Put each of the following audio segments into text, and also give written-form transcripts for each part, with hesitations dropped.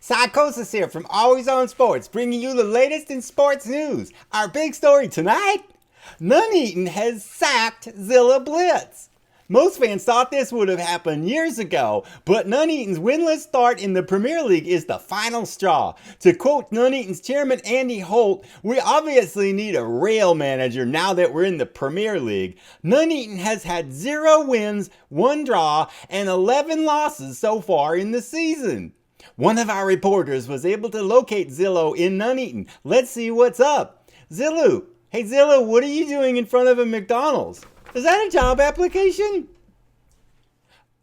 Psychosis here from Always On Sports, bringing you the latest in sports news. Our big story tonight, Nuneaton has sacked Zilla Blitz. Most fans thought this would have happened years ago, but Nuneaton's winless start in the Premier League is the final straw. To quote Nuneaton's chairman Andy Holt, we obviously need a real manager now that we're in the Premier League. Nuneaton has had 0 wins, 1 draw, and 11 losses so far in the season. One of our reporters was able to locate Zillow in Nuneaton. Let's see what's up. Zillow, hey Zillow, what are you doing in front of a McDonald's? Is that a job application?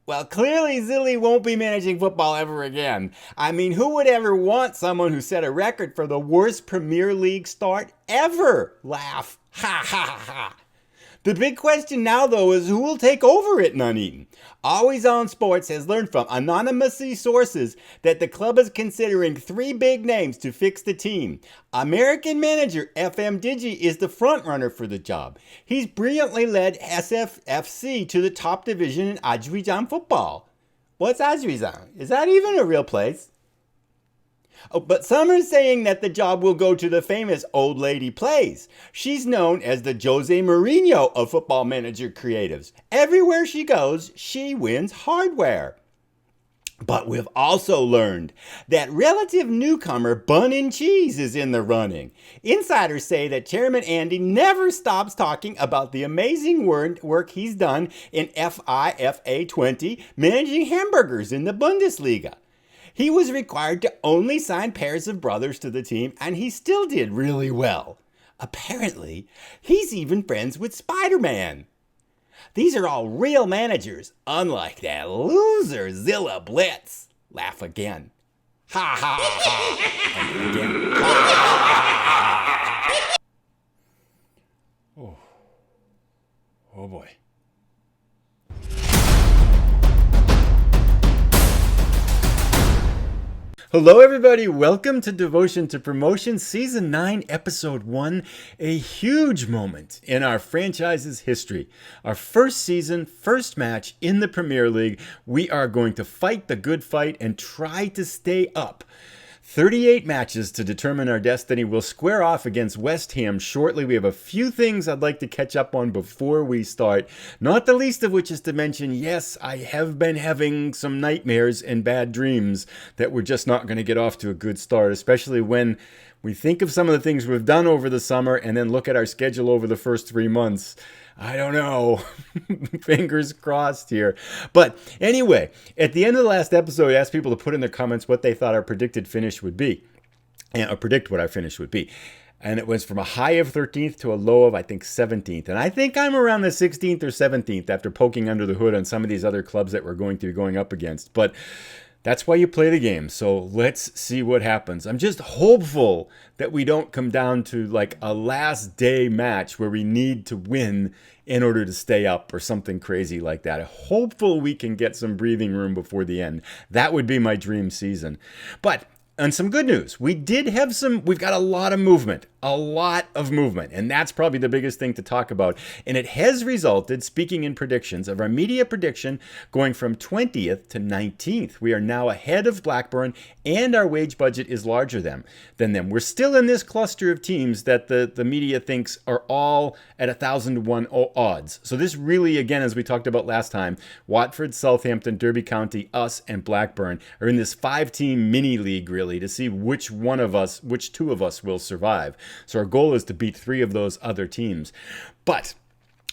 Well, clearly Zilly won't be managing football ever again. I mean, who would ever want someone who set a record for the worst Premier League start ever? Laugh. Ha ha ha. The big question now, though, is who will take over at Nuneaton? Always On Sports has learned from anonymous sources that the club is considering 3 big names to fix the team. American manager FM20 is the frontrunner for the job. He's brilliantly led SFFC to the top division in Azerbaijan football. What's Azerbaijan? Is that even a real place? Oh, but some are saying that the job will go to the famous Old Lady Plays. She's known as the Jose Mourinho of football manager creatives. Everywhere she goes, she wins hardware. But we've also learned that relative newcomer Bun and Cheese is in the running. Insiders say that Chairman Andy never stops talking about the amazing work he's done in FIFA20 managing hamburgers in the Bundesliga. He was required to only sign pairs of brothers to the team, and he still did really well. Apparently, he's even friends with Spider-Man. These are all real managers, unlike that loser Zilla Blitz. Laugh again. Ha ha ha. And again. Ha, ha, ha. Oh boy. Hello everybody, welcome to Devotion to Promotion Season 9, Episode 1, a huge moment in our franchise's history. Our first season, first match in the Premier League. We are going to fight the good fight and try to stay up. 38 matches to determine our destiny. We'll square off against West Ham shortly. We have a few things I'd like to catch up on before we start. Not the least of which is to mention, yes, I have been having some nightmares and bad dreams that we're just not going to get off to a good start, especially when we think of some of the things we've done over the summer and then look at our schedule over the first 3 months. I don't know. Fingers crossed here. But anyway, at the end of the last episode, I asked people to put in their comments what they thought our predicted finish would be. Or predict what our finish would be. And it was from a high of 13th to a low of, I think, 17th. And I think I'm around the 16th or 17th after poking under the hood on some of these other clubs that we're going to be going up against. But that's why you play the game. So let's see what happens. I'm just hopeful that we don't come down to like a last day match where we need to win in order to stay up or something crazy like that. Hopeful we can get some breathing room before the end. That would be my dream season. But and some good news. We've got a lot of movement, and that's probably the biggest thing to talk about. And it has resulted, speaking in predictions, of our media prediction going from 20th to 19th. We are now ahead of Blackburn, and our wage budget is larger than them. We're still in this cluster of teams that the media thinks are all at 1,000-to-1 odds. So this really, again, as we talked about last time, Watford, Southampton, Derby County, us, and Blackburn are in this 5-team mini league, really, to see which 2 of us will survive. So our goal is to beat 3 of those other teams. But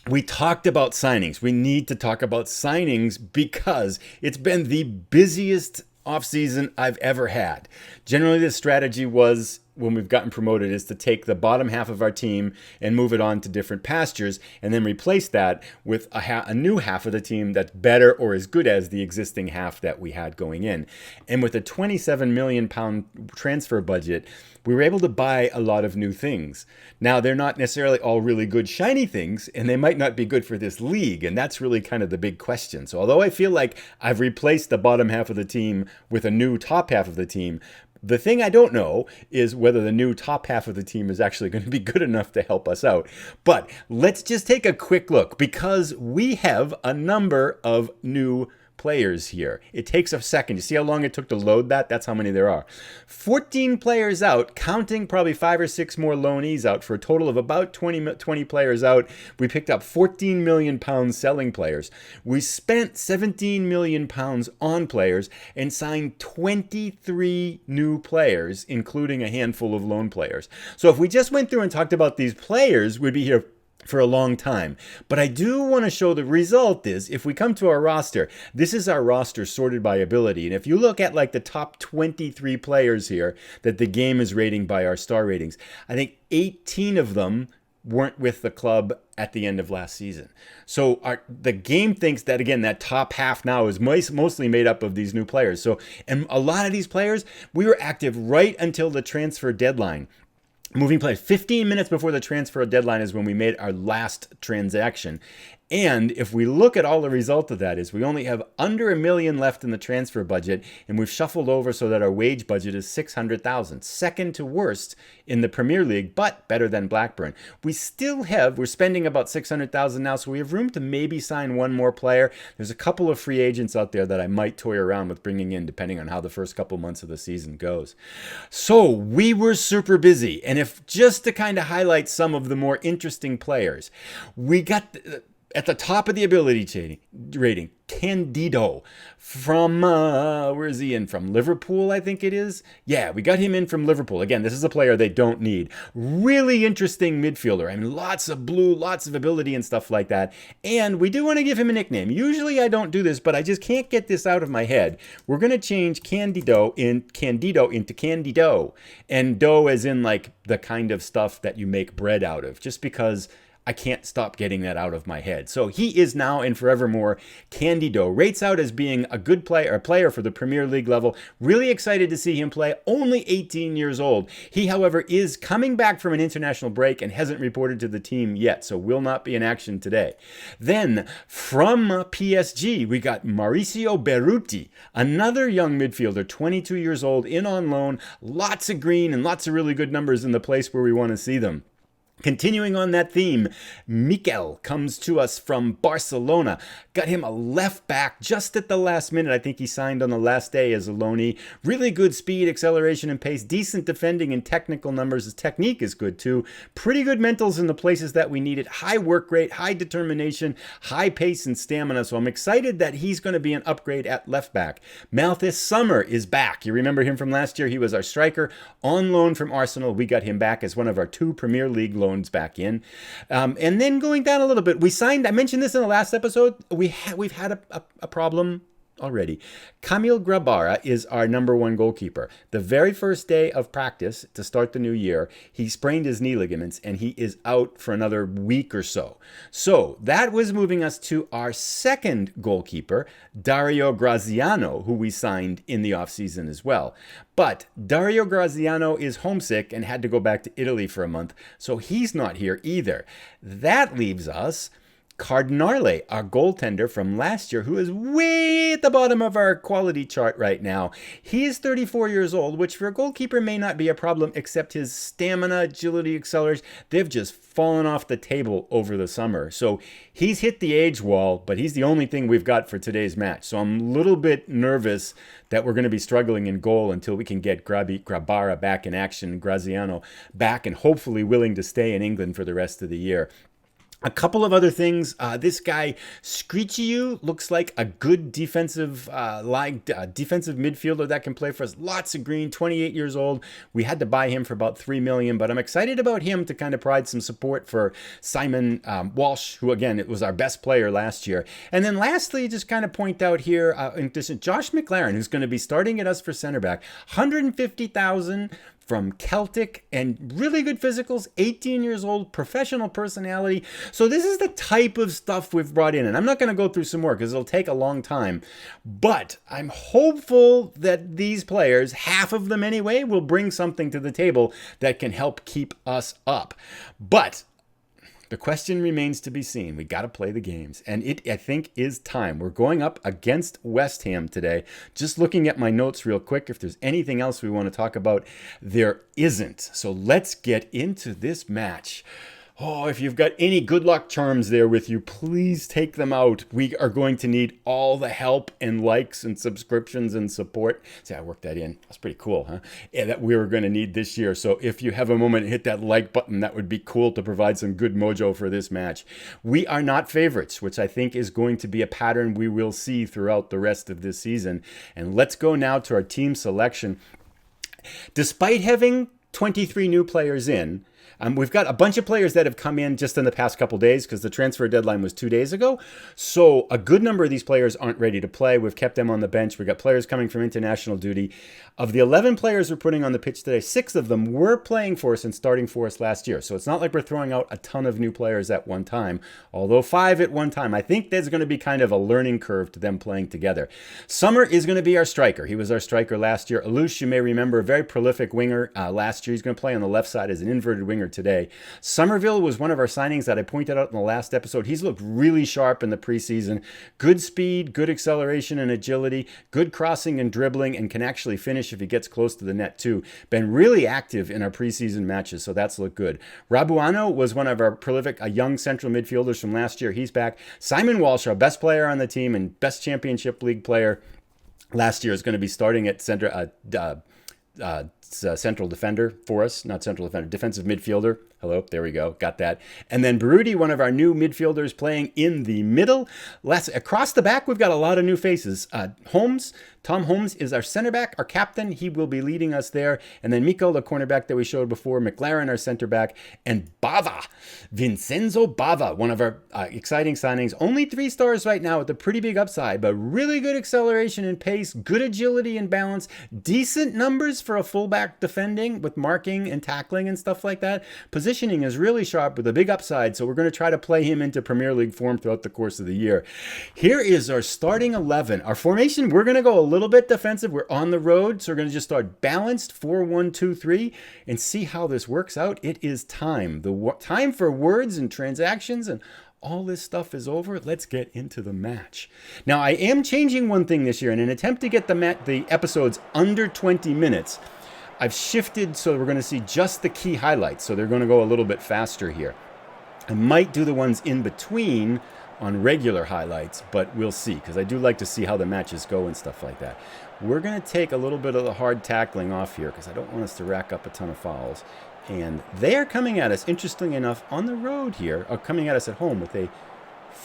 we talked about signings. We need to talk about signings because it's been the busiest offseason I've ever had. Generally, the strategy was, when we've gotten promoted, is to take the bottom half of our team and move it on to different pastures and then replace that with a new half of the team that's better or as good as the existing half that we had going in. And with a £27 million transfer budget, we were able to buy a lot of new things. Now, they're not necessarily all really good, shiny things, and they might not be good for this league, and that's really kind of the big question. So although I feel like I've replaced the bottom half of the team with a new top half of the team, the thing I don't know is whether the new top half of the team is actually going to be good enough to help us out. But let's just take a quick look, because we have a number of new players here. It takes a second. You see how long it took to load that? That's how many there are. 14 players out, counting probably 5 or 6 more loanees out, for a total of about 20 players out. We picked up 14 million pounds selling players. We spent 17 million pounds on players and signed 23 new players, including a handful of loan players. So if we just went through and talked about these players, we'd be here for a long time. But I do want to show the result is, if we come to our roster, this is our roster sorted by ability. And if you look at like the top 23 players here that the game is rating by our star ratings, I think 18 of them weren't with the club at the end of last season. So the game thinks that, again, that top half now is mostly made up of these new players. So, and a lot of these players, we were active right until the transfer deadline. Moving players. 15 minutes before the transfer deadline is when we made our last transaction. And if we look at all the result of that is we only have under $1 million left in the transfer budget, and we've shuffled over so that our wage budget is $600,000, second to worst in the Premier League, but better than Blackburn. We're spending about $600,000 now, so we have room to maybe sign one more player. There's a couple of free agents out there that I might toy around with bringing in, depending on how the first couple months of the season goes. So we were super busy, and if just to kind of highlight some of the more interesting players, we got at the top of the ability rating, Candido from, where is he in from? Liverpool, I think it is. Yeah, we got him in from Liverpool. Again, this is a player they don't need. Really interesting midfielder. I mean, lots of blue, lots of ability and stuff like that. And we do want to give him a nickname. Usually I don't do this, but I just can't get this out of my head. We're going to change Candido into Candido. And dough as in like the kind of stuff that you make bread out of, just because I can't stop getting that out of my head. So he is now and forevermore Candido. Rates out as being a good player, a player for the Premier League level. Really excited to see him play. Only 18 years old. He, however, is coming back from an international break and hasn't reported to the team yet, so will not be in action today. Then from PSG, we got Mauricio Berruti, another young midfielder, 22 years old, in on loan. Lots of green and lots of really good numbers in the place where we want to see them. Continuing on that theme, Mikel comes to us from Barcelona. Got him a left back just at the last minute. I think he signed on the last day as a loanee. Really good speed, acceleration, and pace. Decent defending and technical numbers. His technique is good too. Pretty good mentals in the places that we need it. High work rate, high determination, high pace and stamina. So I'm excited that he's going to be an upgrade at left back. Malthus Summer is back. You remember him from last year. He was our striker on loan from Arsenal. We got him back as one of our 2 Premier League loans back in. And then going down a little bit, we signed, I mentioned this in the last episode, we've had a problem already. Kamil Grabara is our number 1 goalkeeper. The very first day of practice to start the new year, he sprained his knee ligaments and he is out for another week or so. So that was moving us to our second goalkeeper, Dario Graziano, who we signed in the offseason as well. But Dario Graziano is homesick and had to go back to Italy for a month, so he's not here either. That leaves us Cardinale, our goaltender from last year, who is way at the bottom of our quality chart right now. He is 34 years old, which for a goalkeeper may not be a problem, except his stamina, agility, acceleration, they've just fallen off the table over the summer. So he's hit the age wall, but he's the only thing we've got for today's match. So I'm a little bit nervous that we're going to be struggling in goal until we can get Grabara back in action, Graziano back, and hopefully willing to stay in England for the rest of the year. A couple of other things. This guy, Scriciu, looks like a good defensive midfielder that can play for us. Lots of green, 28 years old. We had to buy him for about $3 million, but I'm excited about him to kind of provide some support for Simon Walsh, who, again, it was our best player last year. And then lastly, just kind of point out here, Josh McLaren, who's going to be starting at us for center back. $150,000 from Celtic and really good physicals, 18 years old, professional personality. So this is the type of stuff we've brought in. And I'm not going to go through some more because it'll take a long time. But I'm hopeful that these players, half of them anyway, will bring something to the table that can help keep us up. But the question remains to be seen. We got to play the games. And it, I think, is time. We're going up against West Ham today. Just looking at my notes real quick. If there's anything else we want to talk about, there isn't. So let's get into this match. Oh, if you've got any good luck charms there with you, please take them out. We are going to need all the help and likes and subscriptions and support. See, I worked that in. That's pretty cool, huh? Yeah, that we were going to need this year. So if you have a moment, hit that like button. That would be cool to provide some good mojo for this match. We are not favorites, which I think is going to be a pattern we will see throughout the rest of this season. And let's go now to our team selection. Despite having 23 new players in, we've got a bunch of players that have come in just in the past couple days because the transfer deadline was 2 days ago. So a good number of these players aren't ready to play. We've kept them on the bench. We've got players coming from international duty. Of the 11 players we're putting on the pitch today, 6 of them were playing for us and starting for us last year. So it's not like we're throwing out a ton of new players at one time, although 5 at one time. I think there's going to be kind of a learning curve to them playing together. Summer is going to be our striker. He was our striker last year. Alush, you may remember, a very prolific winger last year. He's going to play on the left side as an inverted winger today. Somerville was one of our signings that I pointed out in the last episode. He's looked really sharp in the preseason. Good speed, good acceleration and agility, good crossing and dribbling, and can actually finish if he gets close to the net too. Been really active in our preseason matches, so that's looked good. Rabuano was one of our prolific young central midfielders from last year. He's back. Simon Walsh, our best player on the team and best championship league player last year, is going to be starting at center. Central defender for us, not central defender, defensive midfielder. Hello, there we go, got that. And then Baruti, one of our new midfielders, playing in the middle. Across the back, we've got a lot of new faces. Tom Holmes is our center back, our captain. He will be leading us there. And then Miko, the cornerback that we showed before, McLaren, our center back, and Bava, Vincenzo Bava, one of our exciting signings. Only 3 stars right now with a pretty big upside, but really good acceleration and pace, good agility and balance, decent numbers for a fullback defending with marking and tackling and stuff like that. Positioning is really sharp with a big upside, so we're going to try to play him into Premier League form throughout the course of the year. Here is our starting 11. Our formation, we're going to go a little bit defensive. We're on the road, so we're going to just start balanced 4-1-2-3 and see how this works out. It is time. The time for words and transactions and all this stuff is over. Let's get into the match. Now, I am changing one thing this year. In an attempt to get the episodes under 20 minutes, I've shifted so we're going to see just the key highlights. So they're going to go a little bit faster here. I might do the ones in between on regular highlights, but we'll see, because I do like to see how the matches go and stuff like that. We're going to take a little bit of the hard tackling off here because I don't want us to rack up a ton of fouls. And they are coming at us, interestingly enough, on the road here, or coming at us at home with a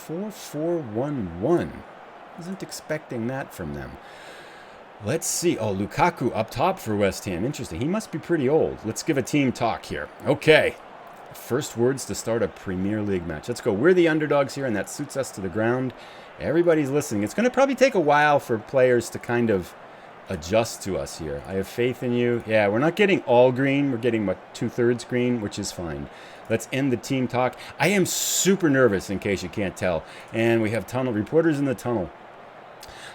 4-4-1-1. Wasn't expecting that from them. Let's see. Oh, Lukaku up top for West Ham. Interesting. He must be pretty old. Let's give a team talk here. Okay. First words to start a Premier League match. Let's go. We're the underdogs here, and that suits us to the ground. Everybody's listening. It's going to probably take a while for players to kind of adjust to us here. I have faith in you. Yeah, we're not getting all green. We're getting about 2/3 green, which is fine. Let's end the team talk. I am super nervous, in case you can't tell. And we have tunnel reporters in the tunnel.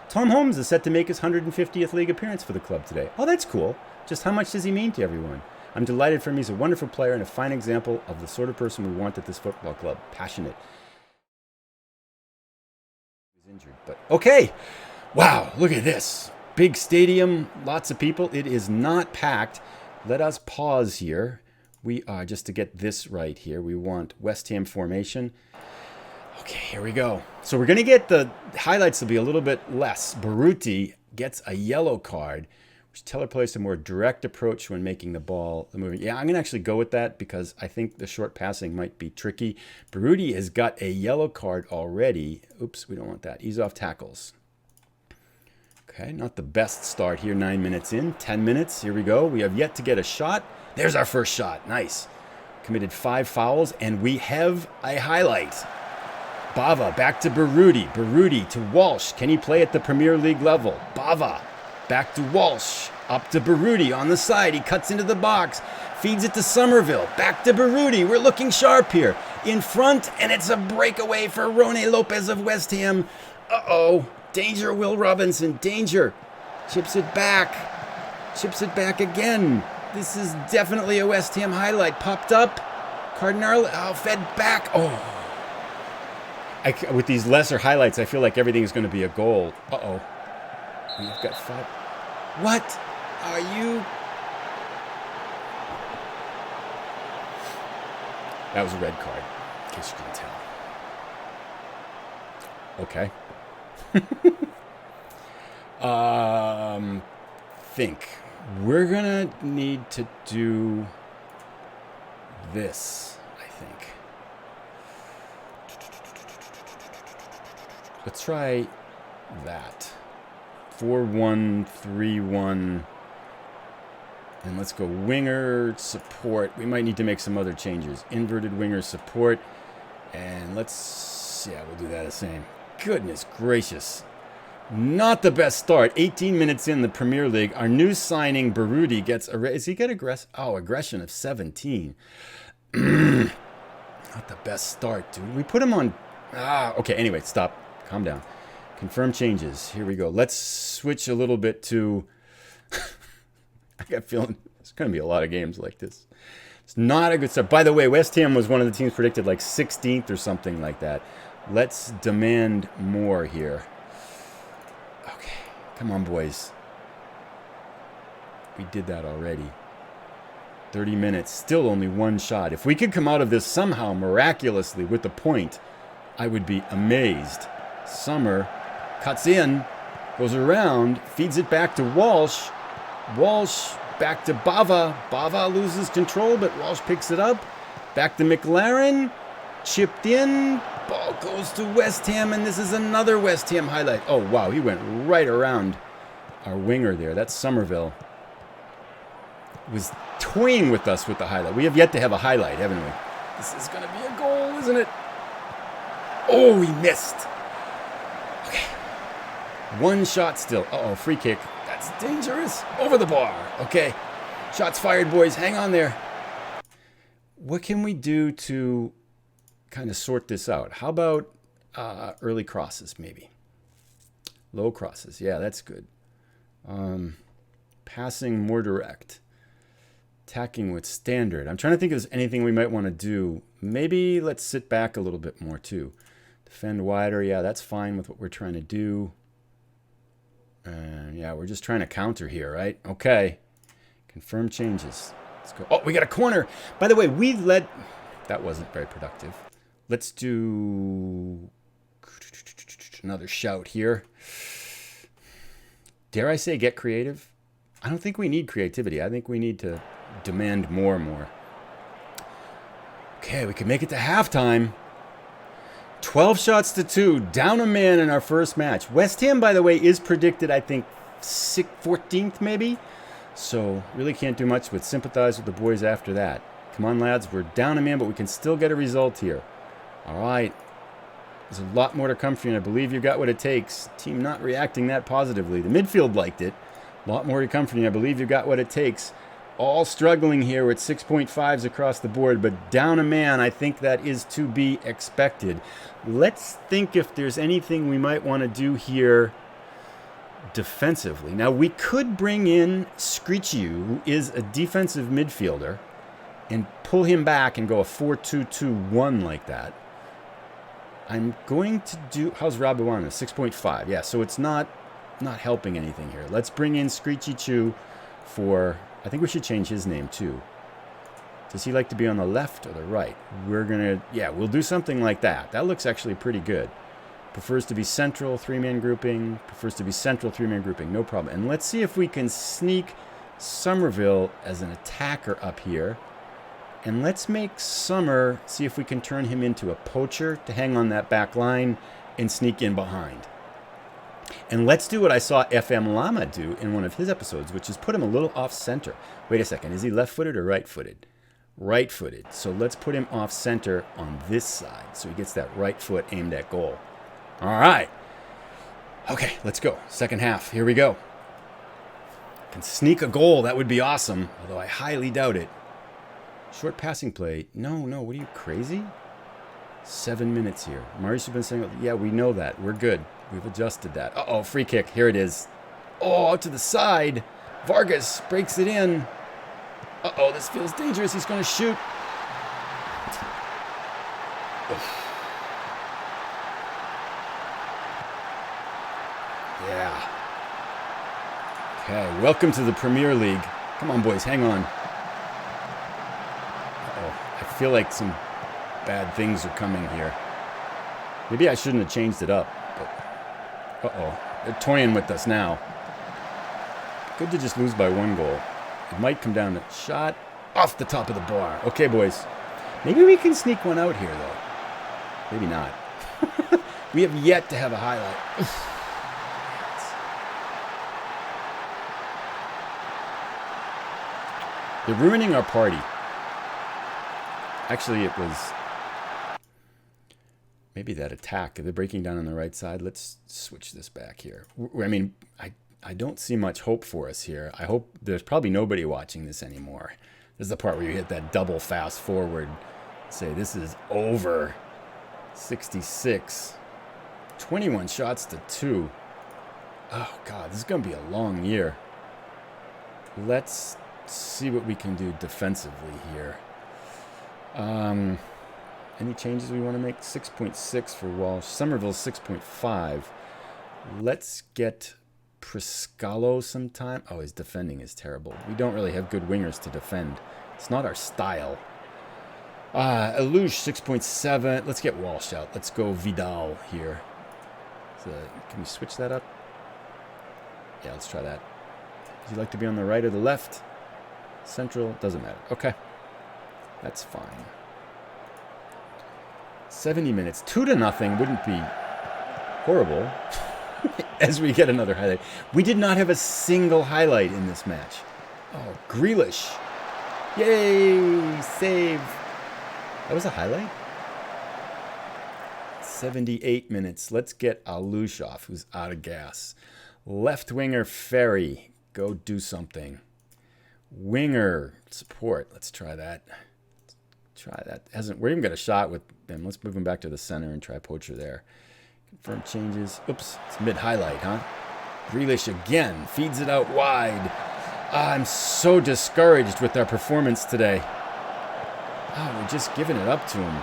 Tom Holmes is set to make his 150th league appearance for the club today. Oh, that's cool. Just how much does he mean to everyone? I'm delighted for him. He's a wonderful player and a fine example of the sort of person we want at this football club. Passionate. He's injured, but okay. Wow, look at this. Big stadium, lots of people. It is not packed. Let us pause here. We are, just to get this right here, we want West Ham formation. Okay, here we go. So we're going to get the highlights will be a little bit less. Baruti gets a yellow card, which tells our players a more direct approach when making the ball moving. Yeah, I'm going to actually go with that because I think the short passing might be tricky. Baruti has got a yellow card already. Oops, we don't want that. Ease off tackles. Okay, not the best start here. 9 minutes in, 10 minutes. Here we go. We have yet to get a shot. There's our first shot. Nice. Committed 5 fouls, and we have a highlight. Bava back to Baruti. Baruti to Walsh. Can he play at the Premier League level? Bava back to Walsh. Up to Baruti on the side. He cuts into the box. Feeds it to Somerville. Back to Baruti. We're looking sharp here. In front, and it's a breakaway for Rone Lopez of West Ham. Uh-oh. Danger, Will Robinson. Danger. Chips it back. Chips it back again. This is definitely a West Ham highlight. Popped up. Cardinal fed back. Oh. With these lesser highlights, I feel like everything is going to be a goal. Uh-oh. We've got 5. What are you? That was a red card, in case you couldn't tell. Okay. Think. We're going to need to do this, I think. Let's try that. 4-1-3-1. And let's go winger support. We might need to make some other changes. Inverted winger support. And let's, we'll do that the same. Goodness gracious. Not the best start. 18 minutes in the Premier League. Our new signing, Barudi, gets does he get aggression of 17. Not the best start, dude. We put him on. Okay, anyway, stop. Calm down. Confirm changes. Here we go. Let's switch a little bit to... I got a feeling there's going to be a lot of games like this. It's not a good start. By the way, West Ham was one of the teams predicted like 16th or something like that. Let's demand more here. Okay, come on, boys. We did that already. 30 minutes, still only one shot. If we could come out of this somehow miraculously with the point, I would be amazed. Summer cuts in, goes around, feeds it back to Walsh. Walsh back to Bava. Bava loses control, but Walsh picks it up. Back to McLaren. Chipped in. Ball goes to West Ham, and this is another West Ham highlight. Oh, wow, he went right around our winger there. That's Somerville. Was toying with us with the highlight. We have yet to have a highlight, haven't we? This is going to be a goal, isn't it? Oh, he missed. Okay. One shot still. Uh-oh, free kick. That's dangerous. Over the bar. Okay. Shots fired, boys. Hang on there. What can we do to kind of sort this out? How about early crosses, maybe? Low crosses. Yeah, that's good. Passing more direct. Attacking with standard. I'm trying to think if there's anything we might want to do. Maybe let's sit back a little bit more, too. Defend wider. Yeah, that's fine with what we're trying to do. And yeah, we're just trying to counter here, right? Okay. Confirm changes. Let's go. Oh, we got a corner. By the way, we led... That wasn't very productive. Let's do another shout here. Dare I say get creative? I don't think we need creativity. I think we need to demand more and more. Okay, we can make it to halftime. 12 shots to 2, down a man in our first match. West Ham, by the way, is predicted, I think, 14th maybe. So really can't do much with sympathize with the boys after that. Come on, lads, we're down a man, but we can still get a result here. All right. There's a lot more to come for you, and I believe you've got what it takes. Team not reacting that positively. The midfield liked it. A lot more to come from you. I believe you've got what it takes. All struggling here with 6.5s across the board, but down a man, I think that is to be expected. Let's think if there's anything we might want to do here defensively. Now, we could bring in Screechy, who is a defensive midfielder, and pull him back and go a 4-2-2-1 like that. I'm going to do... How's Rabuana? 6.5. Yeah, so it's not helping anything here. Let's bring in Screechy Chew for... I think we should change his name, too. Does he like to be on the left or the right? We're going to... Yeah, we'll do something like that. That looks actually pretty good. Prefers to be central, three-man grouping. Prefers to be central, three-man grouping. No problem. And let's see if we can sneak Somerville as an attacker up here. And let's make Summer... See if we can turn him into a poacher to hang on that back line and sneak in behind. And let's do what I saw FM Lama do in one of his episodes, which is put him a little off-center. Wait a second. Is he left-footed or right-footed? Right-footed. So let's put him off-center on this side so he gets that right foot aimed at goal. All right. Okay, let's go. Second half. Here we go. Can sneak a goal. That would be awesome, although I highly doubt it. Short passing play. No. What are you, crazy? 7 minutes here. Marius has been saying, yeah, we know that. We're good. We've adjusted that. Uh-oh, free kick. Here it is. Oh, out to the side. Vargas breaks it in. Uh-oh, this feels dangerous. He's going to shoot. Yeah. Okay, welcome to the Premier League. Come on, boys, hang on. Uh-oh, I feel like some bad things are coming here. Maybe I shouldn't have changed it up. But they're toying with us now. Good to just lose by 1 goal. It might come down to shot off the top of the bar. Okay, boys. Maybe we can sneak one out here, though. Maybe not. We have yet to have a highlight. They're ruining our party. Actually, it was maybe that attack. They're breaking down on the right side. Let's switch this back here. I mean, I don't see much hope for us here. I hope there's probably nobody watching this anymore. This is the part where you hit that double fast forward. Say, this is over. 66. 21 shots to 2. Oh, God, this is going to be a long year. Let's see what we can do defensively here. Any changes we want to make? 6.6 for Walsh. Somerville 6.5. Let's get Priscalo sometime. Oh, his defending is terrible. We don't really have good wingers to defend. It's not our style. Alouche 6.7. Let's get Walsh out. Let's go Vidal here. So, can we switch that up? Yeah, let's try that. Does he like to be on the right or the left? Central? Doesn't matter. Okay. That's fine. 70 minutes. 2-0 wouldn't be horrible. As we get another highlight. We did not have a single highlight in this match. Oh, Grealish. Yay! Save. That was a highlight? 78 minutes. Let's get Alouche off, who's out of gas. Left winger Ferry. Go do something. Winger support. Let's try that. We even got a shot with them. Let's move him back to the center and try Poacher there. Confirm changes. Oops, it's mid-highlight, huh? Grealish again. Feeds it out wide. I'm so discouraged with our performance today. Oh, we're just giving it up to him.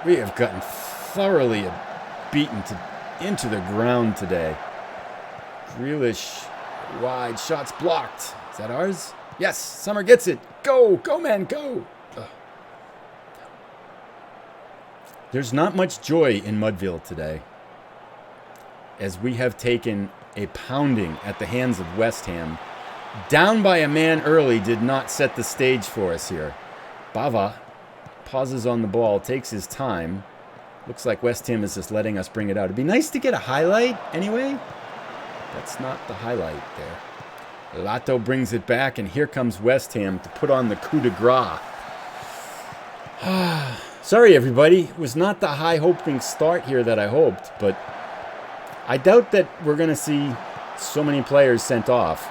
We have gotten thoroughly beaten into the ground today. Grealish wide. Shots blocked. Is that ours? Yes, Summer gets it. Go, man, go. Ugh. There's not much joy in Mudville today, as we have taken a pounding at the hands of West Ham. Down by a man early did not set the stage for us here. Bava pauses on the ball, takes his time. Looks like West Ham is just letting us bring it out. It'd be nice to get a highlight anyway. That's not the highlight there. Lato brings it back, and here comes West Ham to put on the coup de grace. Sorry, everybody. It was not the high-hoping start here that I hoped, but I doubt that we're going to see so many players sent off.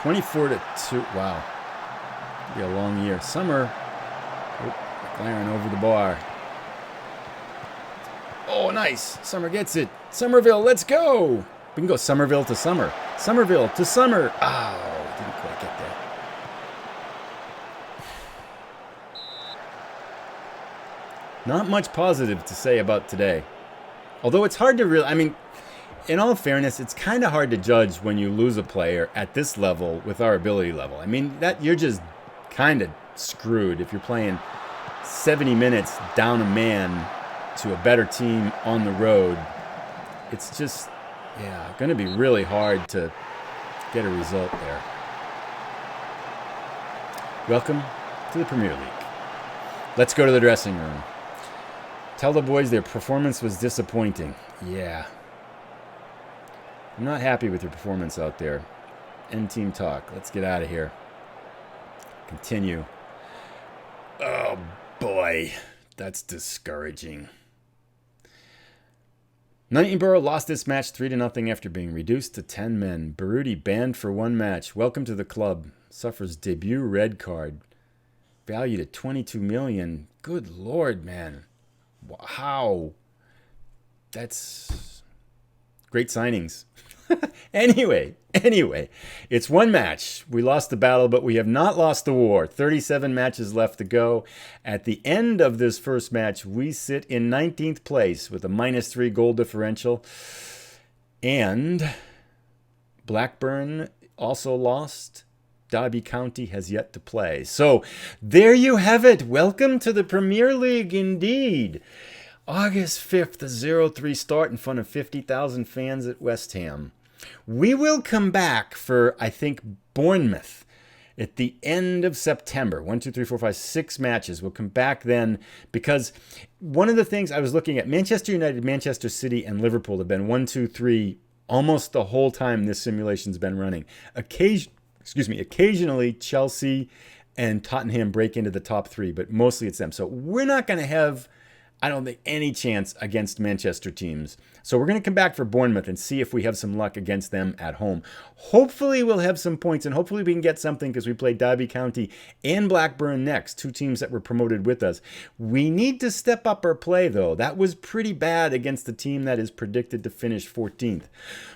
(24-2). Wow. It'll be a long year. Summer. McLaren over the bar. Oh, nice. Summer gets it. Somerville, let's go. We can go Somerville to Summer. Somerville to Summer. Oh, didn't quite get there. Not much positive to say about today. Although it's hard to really, I mean, in all fairness, it's kind of hard to judge when you lose a player at this level with our ability level. I mean, that you're just kind of screwed if you're playing 70 minutes down a man to a better team on the road. It's just, going to be really hard to get a result there. Welcome to the Premier League. Let's go to the dressing room. Tell the boys their performance was disappointing. Yeah. I'm not happy with your performance out there. End team talk. Let's get out of here. Continue. Oh, boy. That's discouraging. Nuneaton Borough lost this match 3-0 after being reduced to 10 men. Baruti banned for 1 match. Welcome to the club. Suffers debut red card. Valued at $22 million. Good Lord, man. Wow. That's great signings. Anyway, it's one match. We lost the battle, but we have not lost the war. 37 matches left to go. At the end of this first match, we sit in 19th place with a -3 goal differential. And Blackburn also lost. Derby County has yet to play. So there you have it. Welcome to the Premier League indeed. August 5th, the 0-3 start in front of 50,000 fans at West Ham. We will come back for, I think, Bournemouth at the end of September. 1, 2, 3, 4, 5, 6 matches. We'll come back then because one of the things I was looking at, Manchester United, Manchester City, and Liverpool have been 1, 2, 3 almost the whole time this simulation's been running. Occasionally Chelsea and Tottenham break into the top 3, but mostly it's them. So we're not going to have, I don't think, any chance against Manchester teams. So we're going to come back for Bournemouth and see if we have some luck against them at home. Hopefully we'll have some points, and hopefully we can get something because we play Derby County and Blackburn next, 2 teams that were promoted with us. We need to step up our play, though. That was pretty bad against the team that is predicted to finish 14th.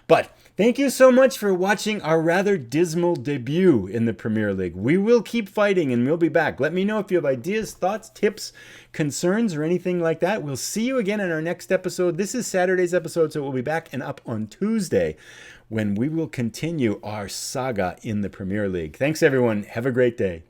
But thank you so much for watching our rather dismal debut in the Premier League. We will keep fighting and we'll be back. Let me know if you have ideas, thoughts, tips, concerns, or anything like that. We'll see you again in our next episode. This is Saturday's episode, so we'll be back and up on Tuesday when we will continue our saga in the Premier League. Thanks, everyone. Have a great day.